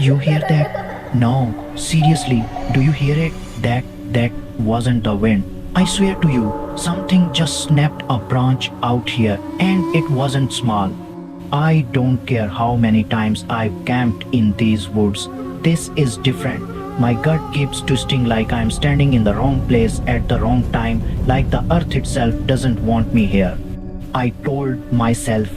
You hear that? No, seriously, do you hear it? That wasn't the wind. I swear to you, something just snapped a branch out here, and it wasn't small. I don't care how many times I've camped in these woods. This is different. My gut keeps twisting like I'm standing in the wrong place at the wrong time, like the earth itself doesn't want me here. I told myself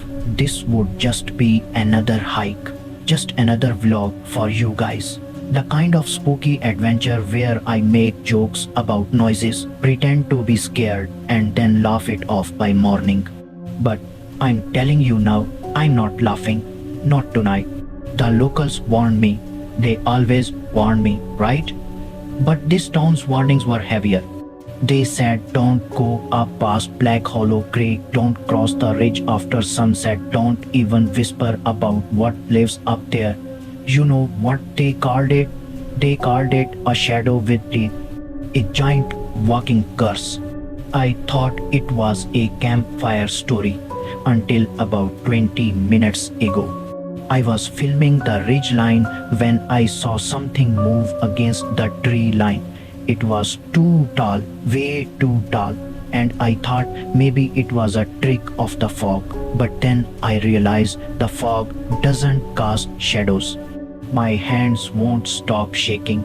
this would just be another hike, just another vlog for you guys. The kind of spooky adventure where I make jokes about noises, pretend to be scared, and then laugh it off by morning. But I'm telling you now, I'm not laughing. Not tonight. The locals warned me. They always warn me, right? But this town's warnings were heavier. They said don't go up past Black Hollow Creek, don't cross the ridge after sunset, don't even whisper about what lives up there. You know what they called it? They called it a shadow with teeth, a giant walking curse. I thought it was a campfire story until about 20 minutes ago. I was filming the ridge line when I saw something move against the tree line. It was too tall, way too tall, and I thought maybe it was a trick of the fog. But then I realized the fog doesn't cast shadows. My hands won't stop shaking.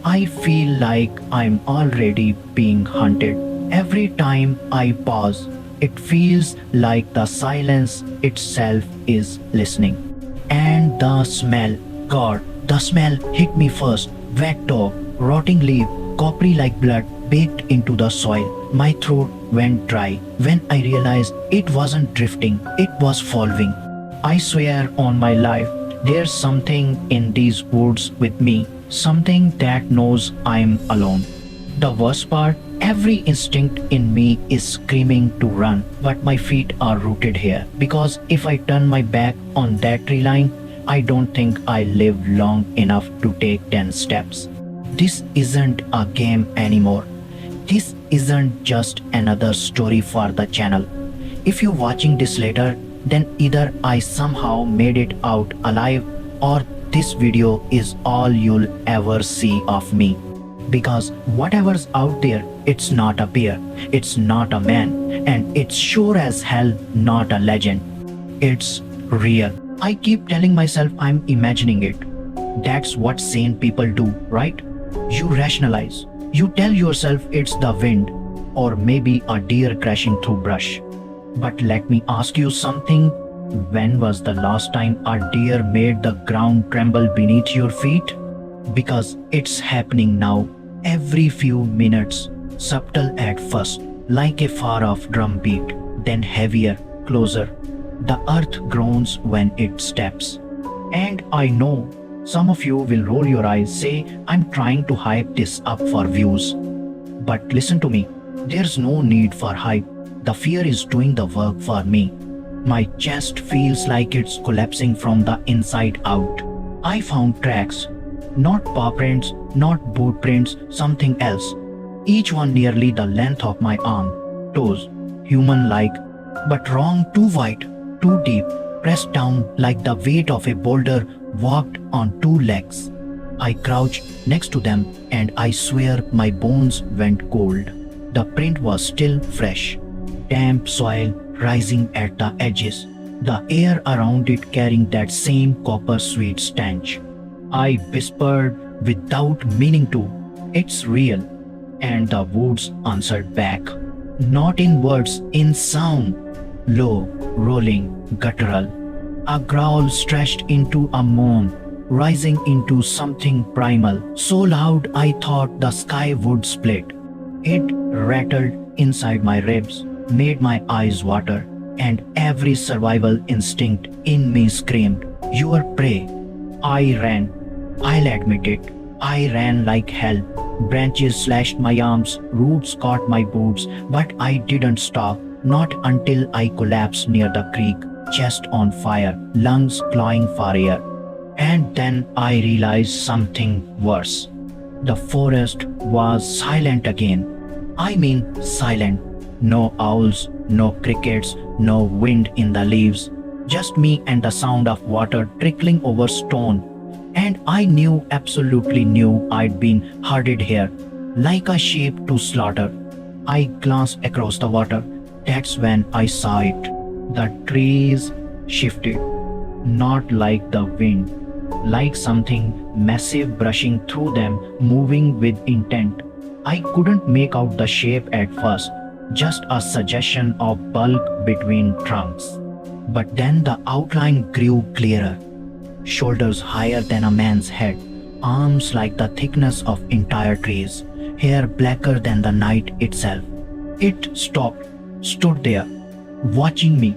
I feel like I'm already being hunted. Every time I pause, it feels like the silence itself is listening. And the smell, God, the smell hit me first. Wet dog, rotting leaf, coppery like blood baked into the soil. My throat went dry when I realized it wasn't drifting, it was following. I swear on my life, there's something in these woods with me, something that knows I'm alone. The worst part, every instinct in me is screaming to run, but my feet are rooted here because if I turn my back on that tree line, I don't think I live long enough to take 10 steps. This isn't a game anymore. This isn't just another story for the channel. If you're watching this later, then either I somehow made it out alive or this video is all you'll ever see of me. Because whatever's out there, it's not a bear, it's not a man, and it's sure as hell not a legend. It's real. I keep telling myself I'm imagining it. That's what sane people do, right? You rationalize. You tell yourself it's the wind, or maybe a deer crashing through brush. But let me ask you something. When was the last time a deer made the ground tremble beneath your feet? Because it's happening now. Every few minutes, subtle at first, like a far-off drum beat, then heavier, closer. The earth groans when it steps. And I know some of you will roll your eyes, say I'm trying to hype this up for views. But listen to me, there's no need for hype. The fear is doing the work for me. My chest feels like it's collapsing from the inside out. I found tracks. Not paw prints, not boot prints, something else. Each one nearly the length of my arm. Toes, human-like, but wrong, too wide, too deep, pressed down like the weight of a boulder walked on two legs. I crouched next to them and I swear my bones went cold. The print was still fresh. Damp soil rising at the edges. The air around it carrying that same copper-sweet stench. I whispered without meaning to, "It's real." And the woods answered back. Not in words, in sound. Low, rolling, guttural. A growl stretched into a moan, rising into something primal. So loud I thought the sky would split. It rattled inside my ribs, made my eyes water, and every survival instinct in me screamed, "Your prey." I ran. I'll admit it. I ran like hell. Branches slashed my arms, roots caught my boots, but I didn't stop, not until I collapsed near the creek, chest on fire, lungs clawing for air. And then I realized something worse. The forest was silent again. I mean silent. No owls, no crickets, no wind in the leaves. Just me and the sound of water trickling over stone. And I absolutely knew I'd been herded here, like a sheep to slaughter. I glanced across the water. That's when I saw it. The trees shifted, not like the wind, like something massive brushing through them, moving with intent. I couldn't make out the shape at first, just a suggestion of bulk between trunks. But then the outline grew clearer, shoulders higher than a man's head, arms like the thickness of entire trees, hair blacker than the night itself. It stopped, stood there, watching me.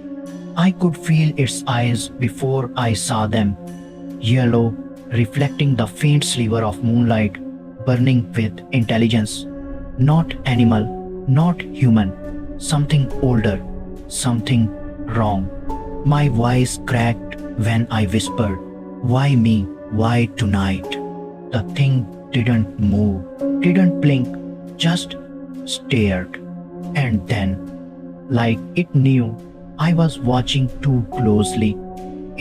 I could feel its eyes before I saw them, yellow, reflecting the faint sliver of moonlight, burning with intelligence. Not animal, not human, something older, something wrong. My voice cracked when I whispered, "Why me? Why tonight?" The thing didn't move, didn't blink, just stared. And then, like it knew I was watching too closely,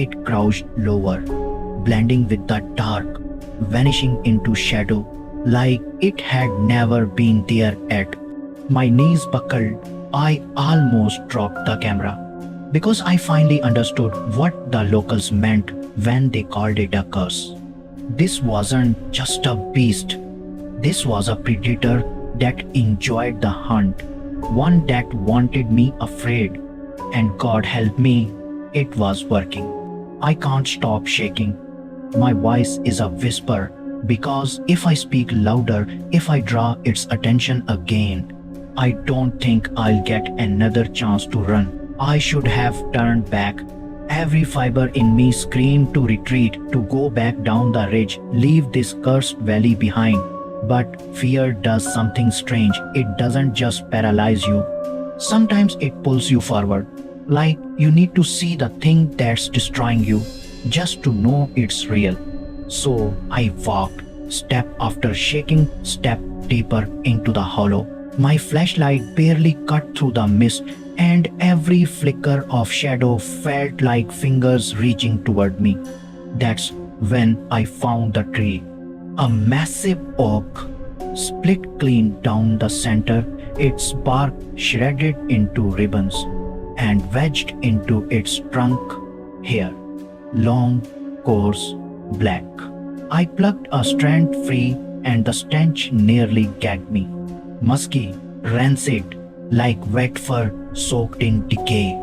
it crouched lower, blending with the dark, vanishing into shadow, like it had never been there yet. My knees buckled. I almost dropped the camera because I finally understood what the locals meant when they called it a curse. This wasn't just a beast. This was a predator that enjoyed the hunt, one that wanted me afraid. And God help me, it was working. I can't stop shaking. My voice is a whisper because if I speak louder, if I draw its attention again, I don't think I'll get another chance to run. I should have turned back. Every fiber in me screamed to retreat, to go back down the ridge, leave this cursed valley behind. But fear does something strange. It doesn't just paralyze you. Sometimes it pulls you forward, like you need to see the thing that's destroying you, just to know it's real. So I walked, step after shaking step deeper into the hollow. My flashlight barely cut through the mist, and every flicker of shadow felt like fingers reaching toward me. That's when I found the tree. A massive oak, split clean down the center, its bark shredded into ribbons, and wedged into its trunk here, long, coarse, black. I plucked a strand free and the stench nearly gagged me. Musky, rancid, like wet fur soaked in decay.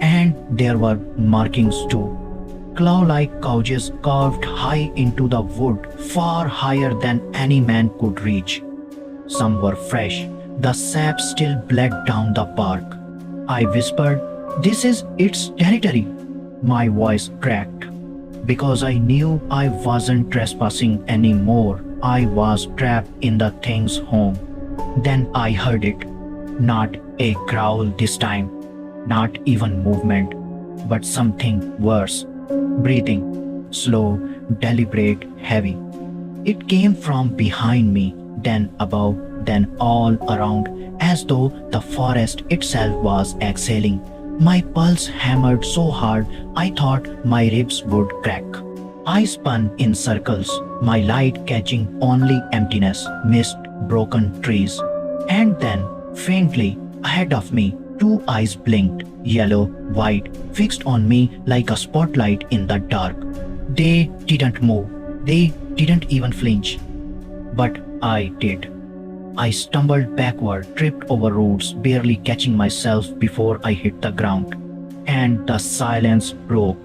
And there were markings too. Claw-like gouges carved high into the wood, far higher than any man could reach. Some were fresh. The sap still bled down the bark. I whispered, "This is its territory." My voice cracked because I knew I wasn't trespassing anymore. I was trapped in the thing's home. Then I heard it. Not a growl this time, not even movement, but something worse. Breathing, slow, deliberate, heavy. It came from behind me, then above, then all around, as though the forest itself was exhaling. My pulse hammered so hard I thought my ribs would crack. I spun in circles, my light catching only emptiness, mist, broken trees. And then, faintly, ahead of me, two eyes blinked, yellow, white, fixed on me like a spotlight in the dark. They didn't move. They didn't even flinch. But I did. I stumbled backward, tripped over roots, barely catching myself before I hit the ground. And the silence broke.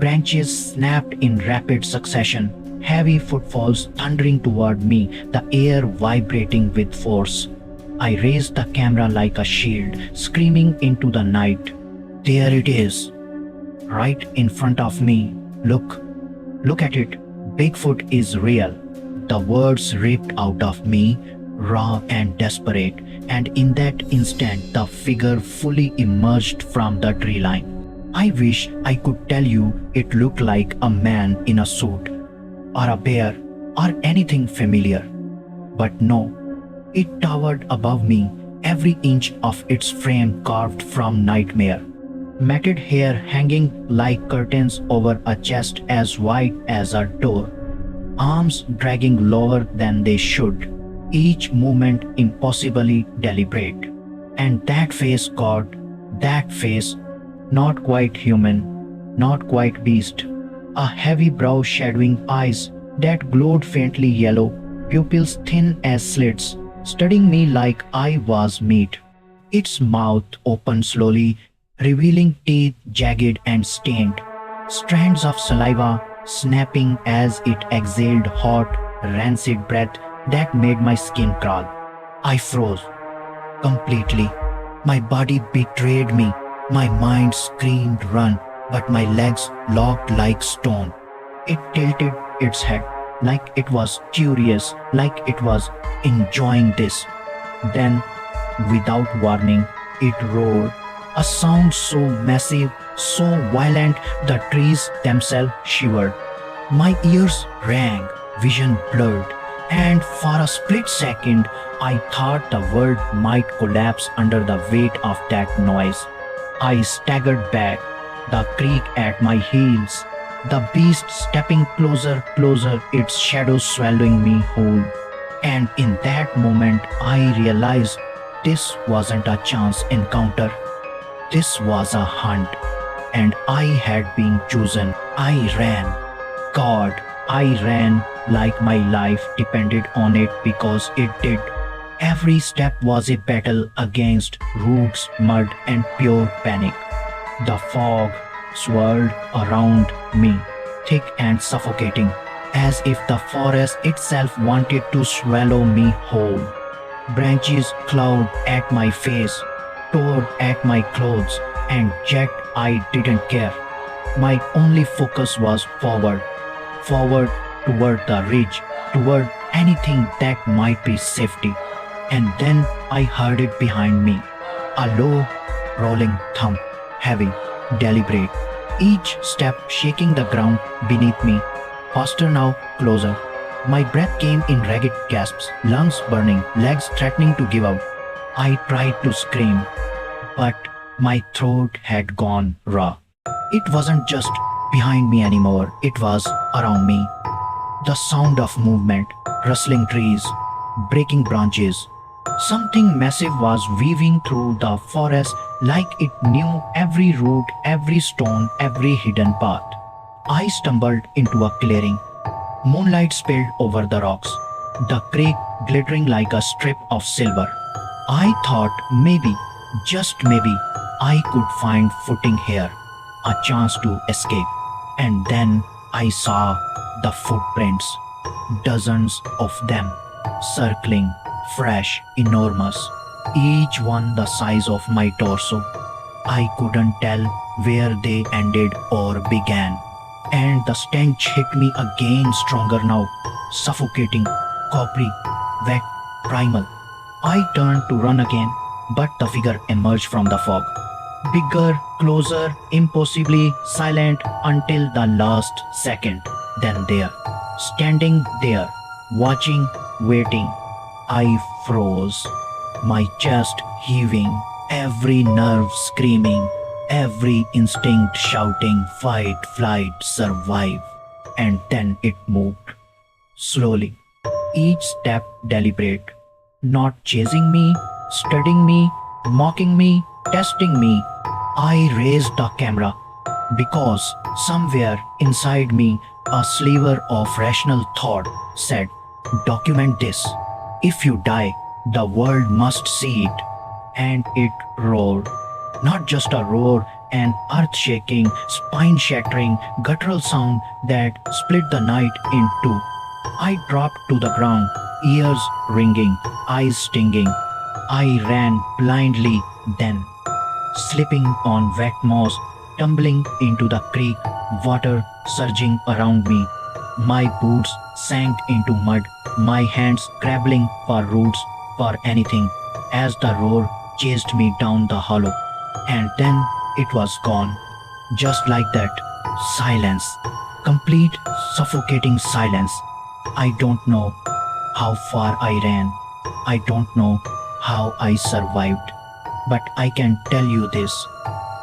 Branches snapped in rapid succession, heavy footfalls thundering toward me, the air vibrating with force. I raised the camera like a shield, screaming into the night. There it is, right in front of me. Look at it. Bigfoot is real. The words ripped out of me, raw and desperate, and in that instant the figure fully emerged from the tree line. I wish I could tell you it looked like a man in a suit, or a bear, or anything familiar. But no, it towered above me, every inch of its frame carved from nightmare. Matted hair hanging like curtains over a chest as wide as a door. arms dragging lower than they should, each movement impossibly deliberate. And that face, God, that face, not quite human, not quite beast, a heavy brow shadowing eyes that glowed faintly yellow, pupils thin as slits, studying me like I was meat. Its mouth opened slowly, revealing teeth jagged and stained, strands of saliva snapping as it exhaled hot, rancid breath that made my skin crawl. I froze completely. My body betrayed me. My mind screamed run, but my legs locked like stone. It tilted its head like it was curious, like it was enjoying this. Then, without warning, it roared. A sound so massive, so violent, the trees themselves shivered. My ears rang, vision blurred, and for a split second, I thought the world might collapse under the weight of that noise. I staggered back, the creek at my heels, the beast stepping closer, closer, its shadow swallowing me whole. And in that moment, I realized this wasn't a chance encounter. This was a hunt, and I had been chosen. I ran. God, I ran like my life depended on it because it did. Every step was a battle against roots, mud, and pure panic. The fog swirled around me, thick and suffocating, as if the forest itself wanted to swallow me whole. Branches clawed at my face, tore at my clothes, and yet I didn't care. My only focus was forward, forward toward the ridge, toward anything that might be safety. And then I heard it behind me, a low, rolling thump, heavy, deliberate, each step shaking the ground beneath me. Faster now, closer. My breath came in ragged gasps, lungs burning, legs threatening to give out. I tried to scream, but my throat had gone raw. It wasn't just behind me anymore, it was around me. The sound of movement, rustling trees, breaking branches. Something massive was weaving through the forest like it knew every root, every stone, every hidden path. I stumbled into a clearing. Moonlight spilled over the rocks, the creek glittering like a strip of silver. I thought maybe, just maybe, I could find footing here, a chance to escape. And then I saw the footprints, dozens of them, circling, fresh, enormous, each one the size of my torso. I couldn't tell where they ended or began. And the stench hit me again stronger now, suffocating, coppery, wet, primal. I turned to run again, but the figure emerged from the fog. Bigger, closer, impossibly silent until the last second. Then there, standing there, watching, waiting, I froze, my chest heaving, every nerve screaming, every instinct shouting, fight, flight, survive. And then it moved, slowly, each step deliberate, not chasing me, studying me, mocking me, testing me. I raised the camera because somewhere inside me a sliver of rational thought said, document this. If you die, the world must see it. And it roared. Not just a roar, an earth-shaking, spine-shattering, guttural sound that split the night in two. I dropped to the ground, ears ringing, eyes stinging. I ran blindly then, slipping on wet moss, tumbling into the creek, water surging around me. My boots sank into mud, my hands grabbling for roots, for anything, as the roar chased me down the hollow. And then it was gone. Just like that. Silence. Complete, suffocating silence. I don't know how far I ran. I don't know how I survived. But I can tell you this.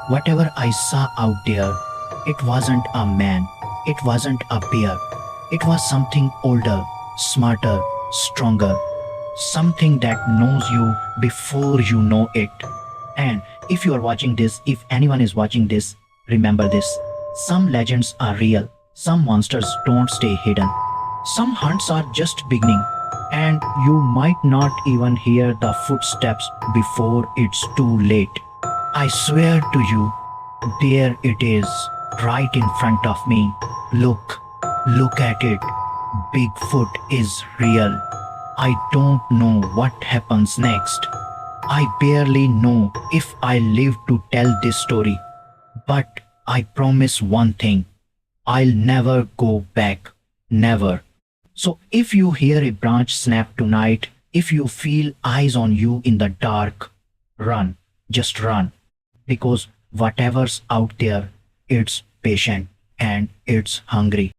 Whatever I saw out there, it wasn't a man. It wasn't a bear. It was something older, smarter, stronger, something that knows you before you know it. And if you are watching this, if anyone is watching this, remember this. Some legends are real, some monsters don't stay hidden. Some hunts are just beginning, and you might not even hear the footsteps before it's too late. I swear to you, there it is, right in front of me. Look, look at it. Bigfoot is real. I don't know what happens next. I barely know if I live to tell this story. But I promise one thing, I'll never go back. Never. So if you hear a branch snap tonight, if you feel eyes on you in the dark, run. Just run. Because whatever's out there, it's patient and it's hungry.